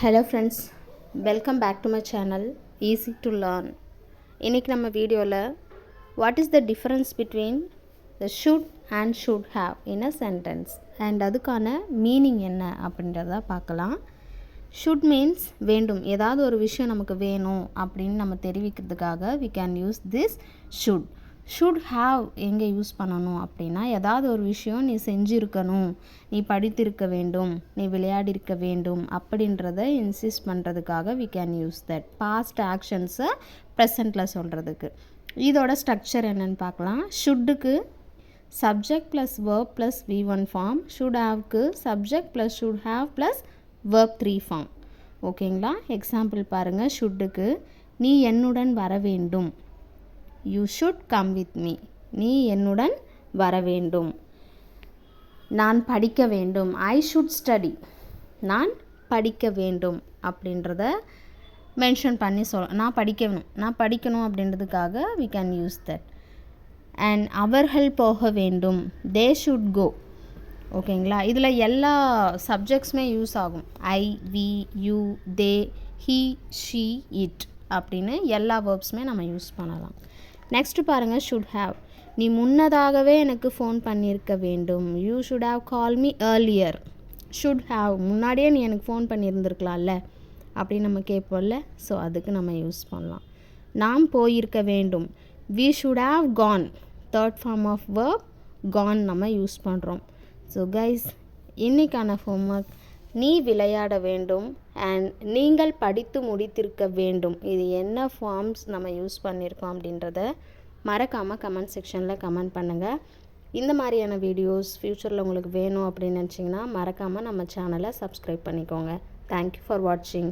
Hello friends, welcome back to my channel Easy to Learn. இன்னைக்கு நம்ம வீடியோவில் what is the difference between the should and should have in a sentence and அதுக்கான meaning என்ன அப்படின்றத பார்க்கலாம். should means வேண்டும், ஏதாவது ஒரு விஷயம் நமக்கு வேணும் அப்படின்னு நம்ம தெரிவிக்கிறதுக்காக we can use this should have எங்கே யூஸ் பண்ணணும் அப்படின்னா ஏதாவது ஒரு விஷயம் நீ செஞ்சுருக்கணும், நீ படித்திருக்க வேண்டும், நீ விளையாடிருக்க வேண்டும் அப்படின்றத இன்சிஸ்ட் பண்ணுறதுக்காக we can use that. past actions-ஐ ப்ரெசண்ட்டில் சொல்கிறதுக்கு. இதோட ஸ்ட்ரக்சர் என்னன்னு பார்க்கலாம். ஷுட்டுக்கு subject plus verb plus v1 form, should haveக்கு subject plus should have plus verb 3 form. ஓகேங்களா? எக்ஸாம்பிள் பாருங்கள். ஷுட்டுக்கு நீ என்னுடன் வர வேண்டும், you should come with me, நீ என்னுடன் வர வேண்டும். நான் படிக்க வேண்டும், I should study, நான் படிக்க வேண்டும் அப்படின்றத மென்ஷன் பண்ணி நான் படிக்கணும் அப்படின்றதுக்காக we can use that. and அவர்கள் போக வேண்டும், they should go. ஓகேங்களா? இதில் எல்லா சப்ஜெக்ட்ஸுமே யூஸ் ஆகும். I, we, you, they, he, she, it அப்படின்னு எல்லா வேர்ப்ஸுமே நம்ம யூஸ் பண்ணலாம். நெக்ஸ்ட்டு பாருங்கள். should have, நீ முன்னதாகவே எனக்கு ஃபோன் பண்ணியிருக்க வேண்டும், you should have called me earlier. should have முன்னாடியே நீ எனக்கு ஃபோன் பண்ணியிருந்துருக்கலாம்ல அப்படின்னு நம்ம கேட்போம்ல, ஸோ அதுக்கு நம்ம யூஸ் பண்ணலாம். நாம் போயிருக்க வேண்டும், we should have gone. Third form of verb gone நம்ம யூஸ் பண்ணுறோம். ஸோ கைஸ், இன்றைக்கான ஹோம்ஒர்க் நீ விளையாட வேண்டும் அண்ட் நீங்கள் படித்து முடித்திருக்க வேண்டும், இது என்ன ஃபார்ம்ஸ் நம்ம யூஸ் பண்ணியிருக்கோம் அப்படின்றத மறக்காமல் கமெண்ட் செக்ஷனில் கமெண்ட் பண்ணுங்கள். இந்த மாதிரியான வீடியோஸ் ஃப்யூச்சரில் உங்களுக்கு வேணும் அப்படின்னு நினச்சிங்கன்னா மறக்காமல் நம்ம சேனலை சப்ஸ்கிரைப் பண்ணிக்கோங்க. தேங்க்யூ ஃபார் வாட்சிங்.